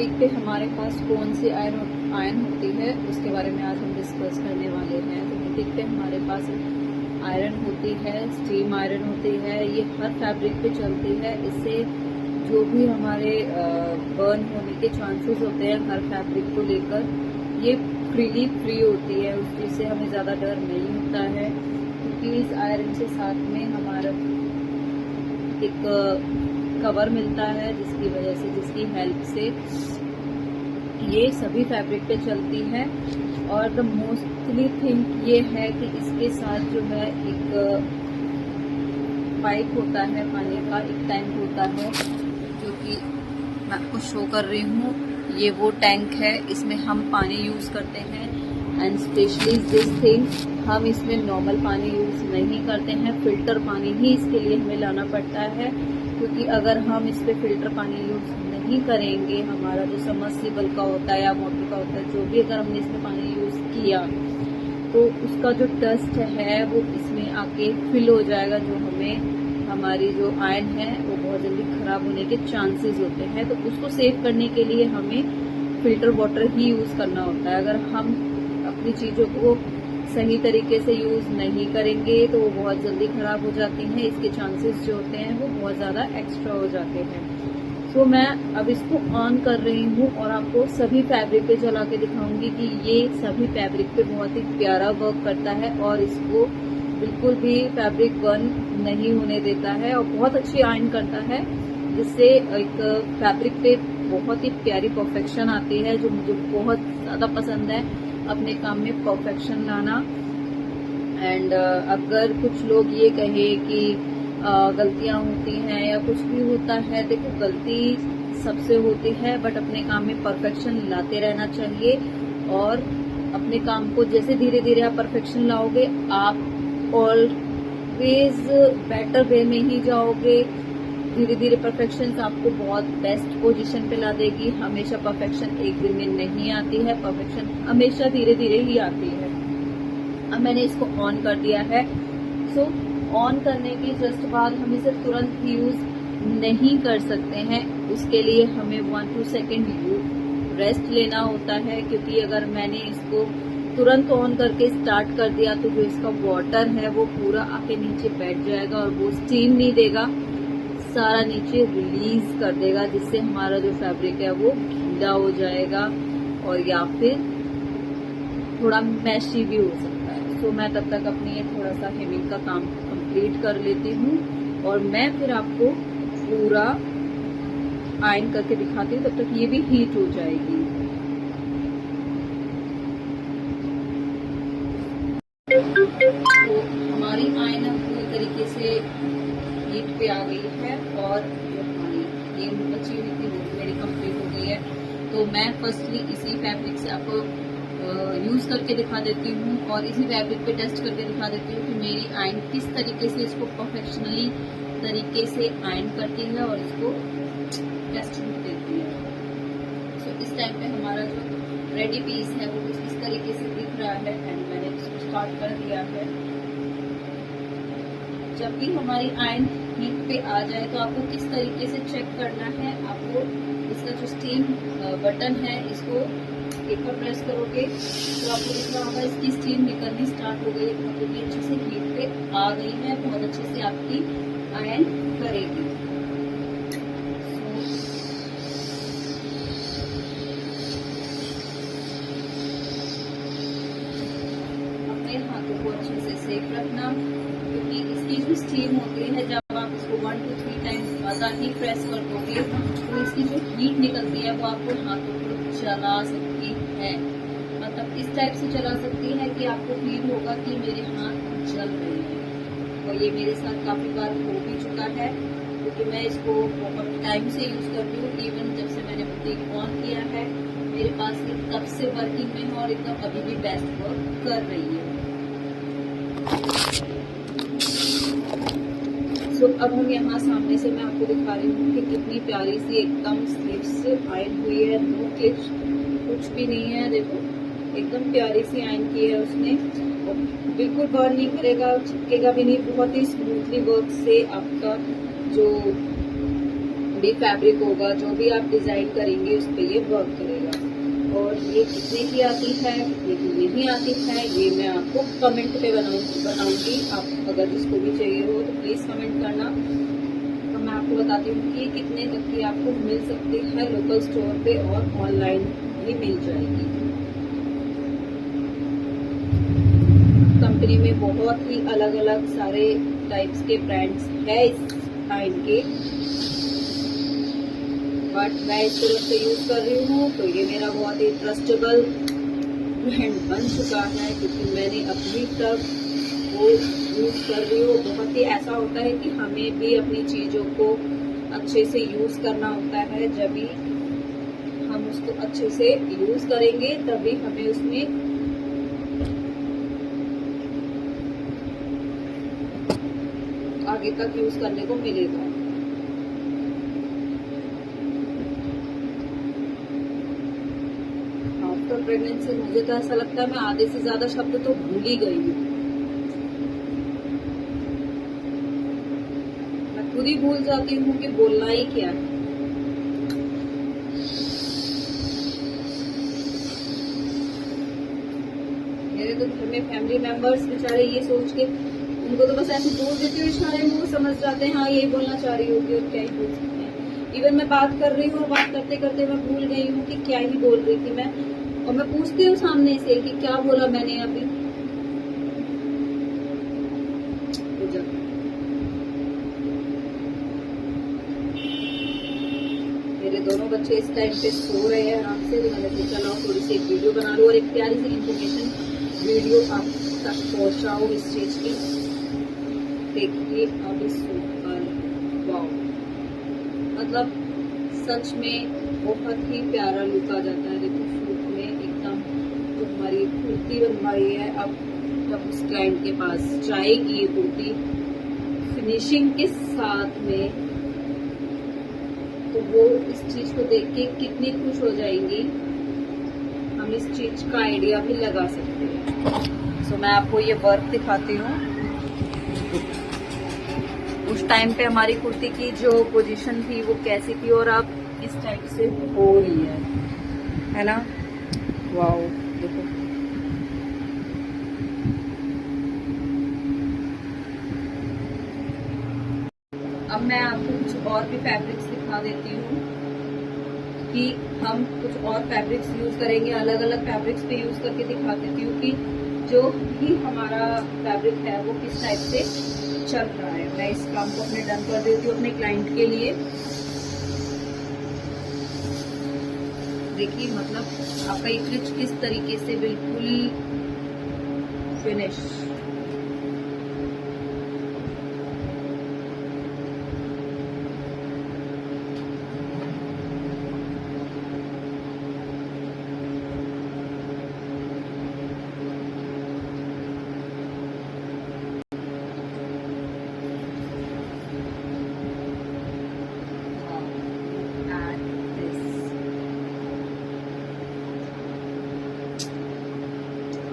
Fabric पे हमारे पास कौन सी आयरन होती है उसके बारे में आज हम डिस्कस करने वाले हैं। तो फैब्रिक पे हमारे पास आयरन होती है, स्टीम आयरन होती है, ये हर फैब्रिक पे चलती है। इससे जो भी हमारे बर्न होने के चांसेस होते हैं हर फैब्रिक को लेकर, ये फ्री होती है। उस चीज़ से हमें ज़्यादा डर नहीं होता है, क्योंकि इस आयरन के साथ में हमारा एक कवर मिलता है, जिसकी वजह से, जिसकी हेल्प से ये सभी फैब्रिक पे चलती है। और द मोस्टली थिंग ये है कि इसके साथ जो है एक पाइप होता है, पानी का एक टैंक होता है, जो कि मैं आपको शो कर रही हूँ। ये वो टैंक है, इसमें हम पानी यूज करते हैं। एंड स्पेशली दिस थिंग, हम इसमें नॉर्मल पानी यूज नहीं करते हैं, फिल्टर पानी ही इसके लिए हमें लाना पड़ता है। क्योंकि अगर हम इस पे फिल्टर पानी यूज नहीं करेंगे, हमारा जो सबमर्सिबल का होता है या मोटर का होता है, जो भी अगर हमने इसमें पानी यूज किया तो उसका जो डस्ट है वो इसमें आके फिल हो जाएगा, जो हमें हमारी जो आयरन है वो बहुत जल्दी खराब होने के चांसेस होते हैं। तो उसको सेव करने के लिए हमें फिल्टर वाटर ही यूज करना होता है। अगर हम अपनी चीजों को सही तरीके से यूज नहीं करेंगे तो वो बहुत जल्दी खराब हो जाती हैं, इसके चांसेस जो होते हैं वो बहुत ज्यादा एक्स्ट्रा हो जाते हैं। तो मैं अब इसको ऑन कर रही हूँ और आपको सभी फैब्रिक पे चला के दिखाऊंगी कि ये सभी फैब्रिक पे बहुत ही प्यारा वर्क करता है और इसको बिल्कुल भी फैब्रिक बर्न नहीं होने देता है और बहुत अच्छी आयरन करता है, जिससे एक फैब्रिक पे बहुत ही प्यारी परफेक्शन आती है, जो मुझे बहुत ज्यादा पसंद है, अपने काम में परफेक्शन लाना। एंड अगर कुछ लोग ये कहे कि गलतियां होती हैं या कुछ भी होता है, देखो गलती सबसे होती है, बट अपने काम में परफेक्शन लाते रहना चाहिए। और अपने काम को जैसे धीरे धीरे आप परफेक्शन लाओगे, आप ऑलवेज बेटर वे में ही जाओगे। धीरे धीरे परफेक्शन आपको बहुत बेस्ट पोजीशन पे ला देगी। हमेशा परफेक्शन एक दिन में नहीं आती है, परफेक्शन हमेशा धीरे धीरे ही आती है। अब मैंने इसको ऑन कर दिया है। सो ऑन करने के जस्ट बाद हम इसे तुरंत यूज नहीं कर सकते हैं, उसके लिए हमें 1-2 सेकेंड रेस्ट लेना होता है। क्योंकि अगर मैंने इसको तुरंत ऑन करके स्टार्ट कर दिया तो जो इसका वाटर है वो पूरा आके नीचे बैठ जाएगा और वो स्टीम नहीं देगा, सारा नीचे रिलीज कर देगा, जिससे हमारा जो फैब्रिक है वो गीला हो जाएगा और या फिर थोड़ा मैशी भी हो सकता है। तो मैं तब तक अपनी ये थोड़ा सा हेमिंग का काम कंप्लीट कर लेती हूँ और मैं फिर आपको पूरा आयरन करके दिखाती हूँ। तब तक ये भी हीट हो जाएगी। तो हमारी आयरन अब पूरी तरीके से हीट पे आ गई है और जो हमारी ये बची हुई थी वो मेरी कंप्लीट हो गई है। तो मैं फर्स्टली इसी फैब्रिक से आपको यूज करके दिखा देती हूँ और इसी फैब्रिक पे टेस्ट करके दिखा देती हूँ कि मेरी आयरन किस तरीके से इसको प्रोफेशनली तरीके से आयरन करती है और इसको टेस्ट देती है। तो इस टाइम पे हमारा जो रेडी पीस है वो कुछ इस तरीके से दिख रहा है एंड मैंने इसको स्टार्ट कर दिया है। जब भी हमारी आयरन हीट पे आ जाए तो आपको किस तरीके से चेक करना है, आपको इसका जो स्टीम बटन है इसको एक बार प्रेस करोगे तो आपको दिख रहा होगा इसकी स्टीम निकलनी स्टार्ट हो गई, मतलब ये अच्छे से हीट पे आ गई है, बहुत अच्छे से आपकी आयरन करेगी। अपने हाथों को अच्छे से सेक रखना, क्योंकि इसकी जो स्टीम होती है जब आप इसको 1 to 3 टाइम्स ज्यादा ही प्रेस कर दोगे तो इसकी जो हीट निकलती है वो आपको हाथों को चला सकती है, मतलब इस टाइप से चला सकती है कि आपको फील होगा कि मेरे हाथ जल रहे हैं। और ये मेरे साथ काफी बार हो भी चुका है, क्योंकि मैं इसको बहुत टाइम से यूज कर रही हूँ। इवन जब से मैंने बुटीक ऑन किया है मेरे पास ये तब से वर्किंग में है और एकदम अभी भी बेस्ट वर्क कर रही है। तो अब हम यहाँ सामने से मैं आपको दिखा रही हूँ कि कितनी प्यारी सी एकदम स्लीव्स आयरन हुई है, नो क्लिप्स कुछ भी नहीं है। देखो एकदम प्यारी सी आयरन की है उसने, बिल्कुल बर्न नहीं करेगा, चिपकेगा भी नहीं, बहुत ही स्मूथली वर्क से आपका जो भी फैब्रिक होगा, जो भी आप डिजाइन करेंगे उस पर ये वर्क करेगा। और ये कितने की आती है, कितने की नहीं आती है, ये मैं आपको कमेंट पे बताऊंगी। आप अगर जिसको भी चाहिए हो तो प्लीज कमेंट करना। तो मैं आपको बताती हूँ कि कितने तक की आपको मिल सकती है लोकल स्टोर पे, और ऑनलाइन भी मिल जाएगी। कंपनी में बहुत ही अलग अलग सारे टाइप्स के ब्रांड्स है इस टाइम के, बट मैं इस तरफ से यूज कर रही हूँ तो ये मेरा बहुत ही ट्रस्टेबल ब्रांड बन चुका है, क्योंकि मैंने अभी तक वो यूज कर रही हूँ। बहुत ही ऐसा होता है कि हमें भी अपनी चीजों को अच्छे से यूज करना होता है। जब भी हम उसको अच्छे से यूज करेंगे तभी हमें उसमें आगे तक यूज करने को मिलेगा। आफ्टर प्रेगनेंसी मुझे तो ऐसा लगता है मैं आधे से ज्यादा शब्द तो भूल ही गई हूँ। मैं खुद ही भूल जाती हूँ कि बोलना ही क्या है। मेरे तो घर में फैमिली मेंबर्स बेचारे ये सोच के, उनको तो बस ऐसे बोल देती हूँ इशारे में, वो समझ जाते हैं हाँ यही बोलना चाह रही होगी और क्या ही बोल सकते हैं। इवन मैं बात कर रही हूँ और बात करते करते मैं भूल गई हूँ कि क्या ही बोल रही थी मैं, और मैं पूछती हूँ सामने से कि क्या बोला मैंने अभी। मेरे दोनों बच्चे इस टाइम पे सो रहे हैं आराम से, तो मैंने सोचा लाओ थोड़ी सी एक वीडियो बना लूं और एक प्यारी सी इंफॉर्मेशन वीडियो आप तक पहुंचाओ इस चीज की। देखिए अब इस सूट पर, वाओ, मतलब सच में बहुत ही प्यारा लुक आ जाता है। देखो सूट में एकदम जो हमारी कुर्ती बनवाई है, अब जब उस क्लाइंट के पास जाएगी ये कुर्ती फिनिशिंग के साथ में, तो वो इस चीज को देख के कितनी खुश हो जाएंगी, हम इस चीज का आइडिया भी लगा सकते हैं। सो मैं आपको ये वर्क दिखाती हूँ। उस टाइम पे हमारी कुर्ती की जो पोजीशन थी वो कैसी थी, और अब इस टाइप से हो रही है ना। वाओ, देखो अब मैं आपको कुछ और भी फैब्रिक्स दिखा देती हूँ कि हम कुछ और फैब्रिक्स यूज करेंगे, अलग अलग फैब्रिक्स पे यूज करके दिखा देती हूँ कि जो भी हमारा फैब्रिक है वो किस टाइप से चल रहा है। मैं इस काम को अपने डन कर देती हूँ अपने क्लाइंट के लिए। देखिए मतलब आपका इक्लिच किस तरीके से बिल्कुल finish.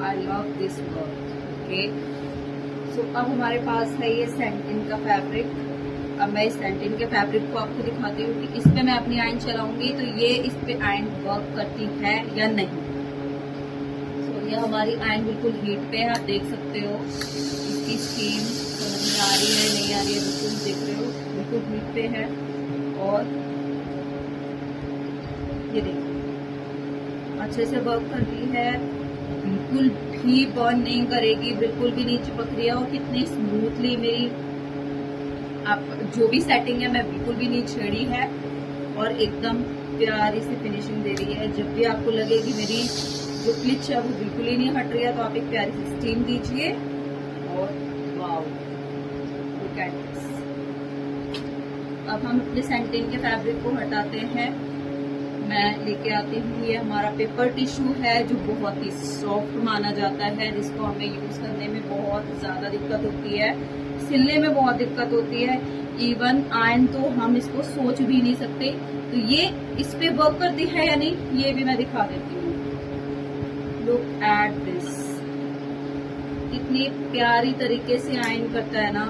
I love this work. Okay. So अब हमारे पास है ये सैंटिन का फैब्रिक। अब मैं इस सैंटिन के फैब्रिक को आपको दिखाती हूँ कि इस पे मैं अपनी आयन चलाऊंगी तो ये इस पे आयन वर्क करती है या नहीं। So ये हमारी आयन बिल्कुल हीट पे है, आप देख सकते हो इसकी स्टीम समझ में आ रही है नहीं आ रही है, बिल्कुल देख रहे हो बिल्कुल हीट पे है। और ये देखिए अच्छे से वर्क कर रही है, बिल्कुल भी बर्न नहीं करेगी, बिल्कुल भी नहीं चिपक रही है, और कितनी स्मूथली मेरी आप जो भी सेटिंग है मैं बिल्कुल भी नहीं छेड़ी है, और एकदम प्यारी सी फिनिशिंग दे रही है। जब भी आपको लगे कि मेरी जो क्लिच है वो बिल्कुल ही नहीं हट रही है तो आप एक प्यारी सी स्टीम दीजिए और वाओ लुक एट दिस। अब हम अपने सैंटिन के फैब्रिक को हटाते हैं। मैं लेके आती हूँ ये हमारा पेपर टिश्यू है जो बहुत ही सॉफ्ट माना जाता है, जिसको हमें यूज करने में बहुत ज्यादा दिक्कत होती है, सिलने में बहुत दिक्कत होती है, इवन आयरन तो हम इसको सोच भी नहीं सकते। तो ये इस पे वर्क करती है या नहीं ये भी मैं दिखा देती हूँ। लुक एट दिस, कितनी प्यारी तरीके से आयरन करता है ना।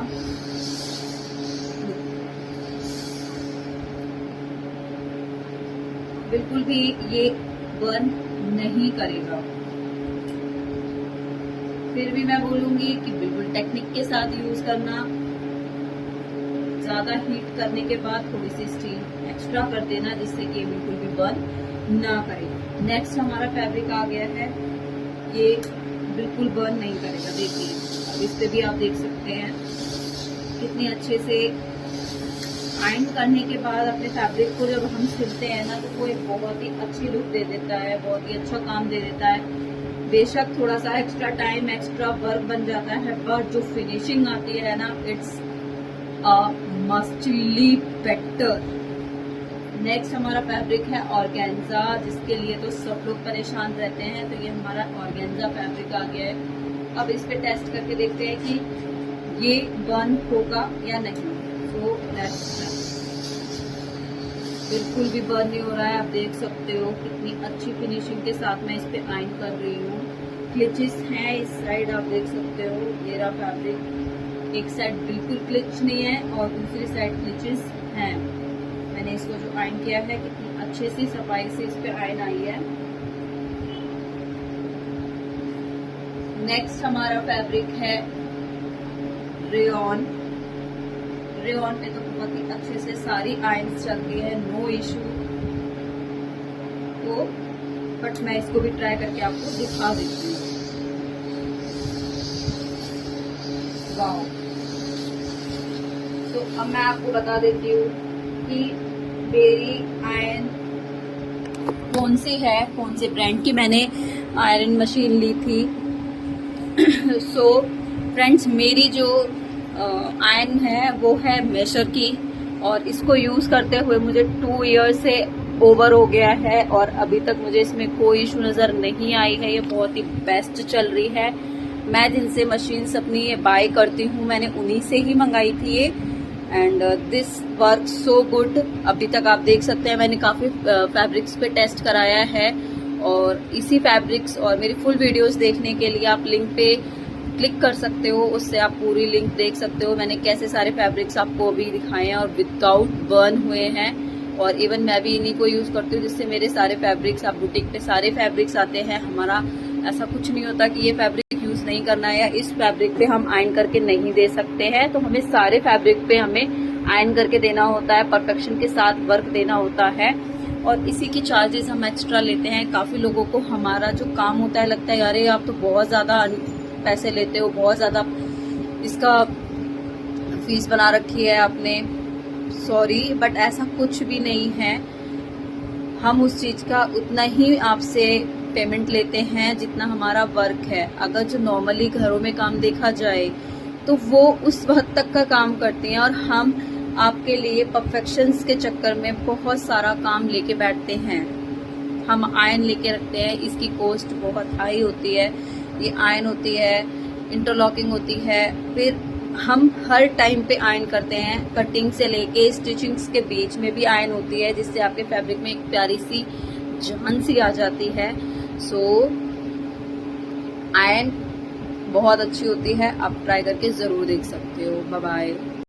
बिल्कुल भी ये बर्न नहीं करेगा। फिर भी मैं बोलूंगी कि बिल्कुल टेक्निक के साथ यूज करना। ज्यादा हीट करने के बाद थोड़ी सी स्टीम एक्स्ट्रा कर देना, जिससे कि बिल्कुल भी बर्न ना करे। नेक्स्ट हमारा फैब्रिक आ गया है, ये बिल्कुल बर्न नहीं करेगा। देखिए अब इस पे भी आप देख सकते हैं कितनी अच्छे से आयरन करने के बाद अपने फैब्रिक को जब हम सिलते हैं ना, तो वो एक बहुत ही अच्छी लुक दे देता है, बहुत ही अच्छा काम दे देता है। बेशक थोड़ा सा एक्स्ट्रा टाइम, एक्स्ट्रा वर्क बन जाता है, बट जो फिनिशिंग आती है ना, it's a mostly better. Next हमारा फैब्रिक है ऑर्गेन्जा, जिसके लिए तो सब लोग परेशान रहते हैं। तो ये हमारा ऑर्गेन्जा फैब्रिक आ गया है। अब इस पे टेस्ट करके देखते हैं कि ये बर्न होगा या नहीं। तो बिल्कुल भी बर्न नहीं हो रहा है। आप देख सकते हो कितनी अच्छी फिनिशिंग के साथ मैं इस पे आयरन कर रही हूँ। क्लिचेस हैं इस साइड, आप देख सकते हो। ये रहा फैब्रिक, एक साइड बिल्कुल क्लिच नहीं है और दूसरी साइड क्लिचेस हैं। मैंने इसको जो आयरन किया है, कितनी अच्छे से सफाई से इस पे आयरन आई है। नेक्स्ट हमारा फैब्रिक है रेयॉन। रेयॉन पे तो बहुत ही अच्छे से सारी आयरन्स चलती है, नो इशू। तो बट मैं इसको भी ट्राई करके आपको दिखा देती हूँ। वाओ। तो अब मैं आपको बता देती हूँ कि मेरी आयरन कौन सी है, कौन से ब्रांड की मैंने आयरन मशीन ली थी। सो फ्रेंड्स, मेरी जो आयरन है वो है मेशर की, और इसको यूज करते हुए मुझे 2 ईयर से ओवर हो गया है और अभी तक मुझे इसमें कोई इशू नजर नहीं आई है। ये बहुत ही बेस्ट चल रही है। मैं जिनसे मशीन्स अपनी ये बाय करती हूँ, मैंने उन्हीं से ही मंगाई थी ये, and this work so good. अभी तक आप देख सकते हैं मैंने काफी फैब्रिक्स पे टेस्ट कराया है, और इसी फैब्रिक्स और मेरी फुल वीडियोस देखने के लिए आप लिंक पे क्लिक कर सकते हो, उससे आप पूरी लिंक देख सकते हो। मैंने कैसे सारे फैब्रिक्स आपको अभी दिखाए हैं और विदाउट बर्न हुए हैं, और इवन मैं भी इन्हीं को यूज करती हूँ, जिससे मेरे सारे फैब्रिक्स, आप बुटीक पे सारे फैब्रिक्स आते हैं। हमारा ऐसा कुछ नहीं होता कि ये फैब्रिक यूज नहीं करना है या इस फैब्रिक पे हम आयरन करके नहीं दे सकते हैं। तो हमें सारे फैब्रिक पे हमें आयरन करके देना होता है, परफेक्शन के साथ वर्क देना होता है, और इसी की चार्जेस हम एक्स्ट्रा लेते हैं। काफी लोगों को हमारा जो काम होता है लगता है अरे आप तो बहुत ज्यादा पैसे लेते हो, बहुत ज्यादा इसका फीस बना रखी है आपने। सॉरी, बट ऐसा कुछ भी नहीं है। हम उस चीज का उतना ही आपसे पेमेंट लेते हैं जितना हमारा वर्क है। अगर जो नॉर्मली घरों में काम देखा जाए तो वो उस वक्त तक का काम करती हैं, और हम आपके लिए परफेक्शंस के चक्कर में बहुत सारा काम लेके बैठते हैं। हम आयरन लेके रखते हैं, इसकी कॉस्ट बहुत हाई होती है। ये आयरन होती है, इंटरलॉकिंग होती है, फिर हम हर टाइम पे आयरन करते हैं। कटिंग से लेके स्टिचिंग्स के बीच में भी आयरन होती है, जिससे आपके फैब्रिक में एक प्यारी सी जान सी आ जाती है। सो आयरन बहुत अच्छी होती है, आप ट्राई करके जरूर देख सकते हो। Bye bye.